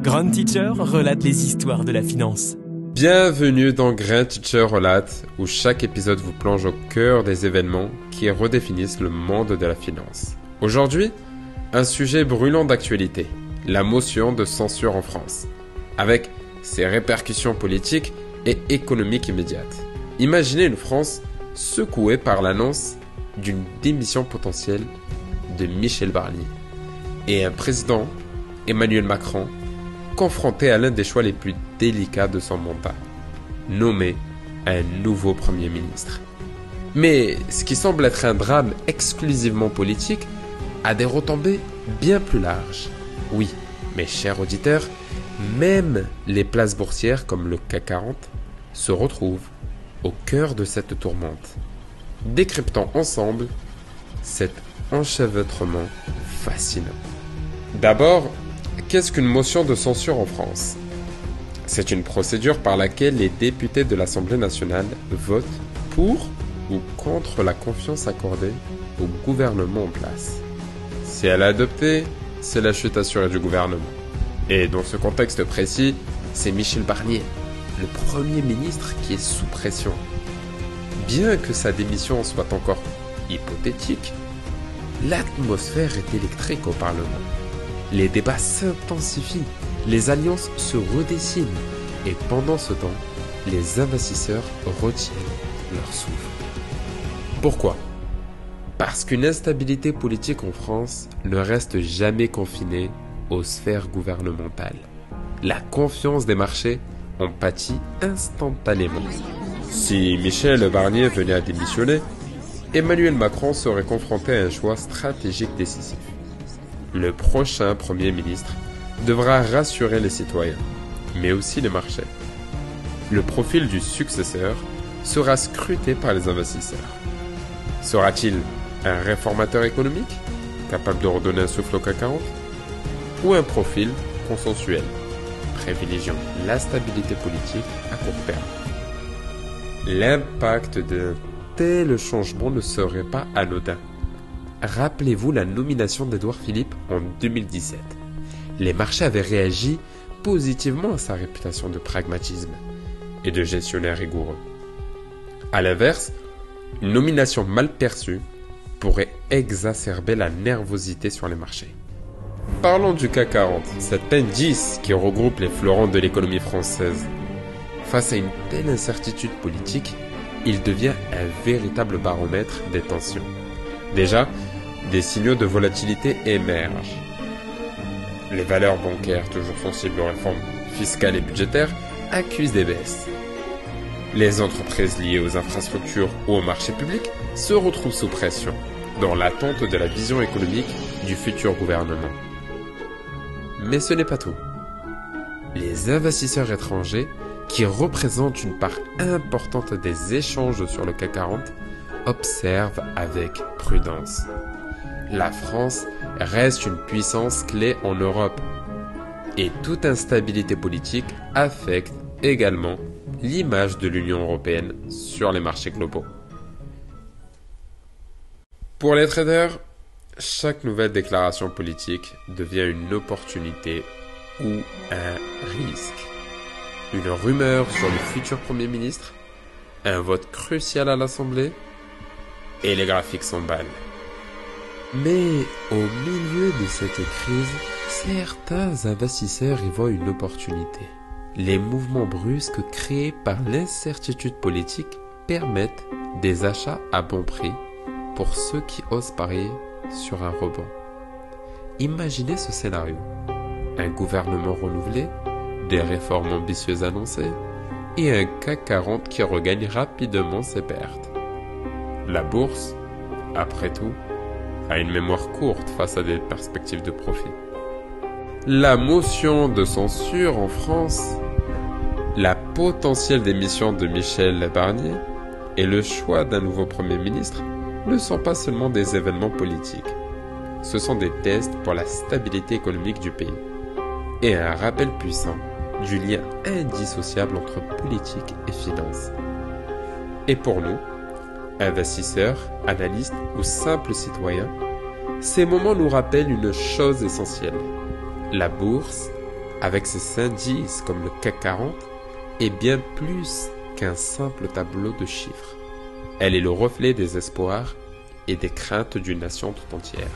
Grand Teacher relate les histoires de la finance. Bienvenue dans Grand Teacher Relate, où chaque épisode vous plonge au cœur des événements qui redéfinissent le monde de la finance. Aujourd'hui, un sujet brûlant d'actualité, la motion de censure en France, avec ses répercussions politiques et économiques immédiates. Imaginez une France secouée par l'annonce d'une démission potentielle de Michel Barnier et un président, Emmanuel Macron, confronté à l'un des choix les plus délicats de son mandat, nommer un nouveau Premier ministre. Mais ce qui semble être un drame exclusivement politique a des retombées bien plus larges. Oui, mes chers auditeurs, même les places boursières comme le CAC 40 se retrouvent au cœur de cette tourmente. Décryptons ensemble cet enchevêtrement fascinant. D'abord, qu'est-ce qu'une motion de censure en France ? C'est une procédure par laquelle les députés de l'Assemblée nationale votent pour ou contre la confiance accordée au gouvernement en place. Si elle est adoptée, c'est la chute assurée du gouvernement. Et dans ce contexte précis, c'est Michel Barnier, le Premier ministre, qui est sous pression. Bien que sa démission soit encore hypothétique, l'atmosphère est électrique au Parlement. Les débats s'intensifient, les alliances se redessinent, et pendant ce temps, les investisseurs retiennent leur souffle. Pourquoi ? Parce qu'une instabilité politique en France ne reste jamais confinée aux sphères gouvernementales. La confiance des marchés en pâtit instantanément. Si Michel Barnier venait à démissionner, Emmanuel Macron serait confronté à un choix stratégique décisif. Le prochain Premier ministre devra rassurer les citoyens, mais aussi les marchés. Le profil du successeur sera scruté par les investisseurs. Sera-t-il un réformateur économique, capable de redonner un souffle au CAC 40, ou un profil consensuel, privilégiant la stabilité politique à court terme? L'impact d'un tel changement ne serait pas anodin. Rappelez-vous la nomination d'Édouard Philippe en 2017. Les marchés avaient réagi positivement à sa réputation de pragmatisme et de gestionnaire rigoureux. A l'inverse, une nomination mal perçue pourrait exacerber la nervosité sur les marchés. Parlons du CAC 40, cet indice qui regroupe les fleurons de l'économie française. Face à une telle incertitude politique, il devient un véritable baromètre des tensions. Déjà, des signaux de volatilité émergent. Les valeurs bancaires, toujours sensibles aux réformes fiscales et budgétaires, accusent des baisses. Les entreprises liées aux infrastructures ou aux marchés publics se retrouvent sous pression, dans l'attente de la vision économique du futur gouvernement. Mais ce n'est pas tout. Les investisseurs étrangers, qui représentent une part importante des échanges sur le CAC 40, observent avec prudence. La France reste une puissance clé en Europe et toute instabilité politique affecte également l'image de l'Union européenne sur les marchés globaux. Pour les traders, chaque nouvelle déclaration politique devient une opportunité ou un risque. Une rumeur sur le futur Premier ministre, un vote crucial à l'Assemblée, et les graphiques s'emballent. Mais au milieu de cette crise, certains investisseurs y voient une opportunité. Les mouvements brusques créés par l'incertitude politique permettent des achats à bon prix pour ceux qui osent parier sur un rebond. Imaginez ce scénario. Un gouvernement renouvelé, des réformes ambitieuses annoncées et un CAC 40 qui regagne rapidement ses pertes. La bourse, après tout, a une mémoire courte face à des perspectives de profit. La motion de censure en France, la potentielle démission de Michel Barnier et le choix d'un nouveau Premier ministre ne sont pas seulement des événements politiques. Ce sont des tests pour la stabilité économique du pays et un rappel puissant du lien indissociable entre politique et finance. Et pour nous, Investisseurs, analystes ou simples citoyens, ces moments nous rappellent une chose essentielle. La bourse, avec ses indices comme le CAC 40, est bien plus qu'un simple tableau de chiffres. Elle est le reflet des espoirs et des craintes d'une nation tout entière.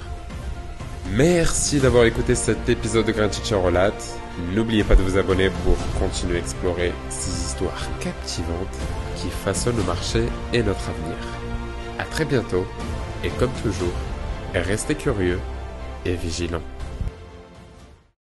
Merci d'avoir écouté cet épisode de Grand Teacher Relate. N'oubliez pas de vous abonner pour continuer à explorer ces histoires captivantes qui façonnent le marché et notre avenir. À très bientôt et comme toujours, restez curieux et vigilants.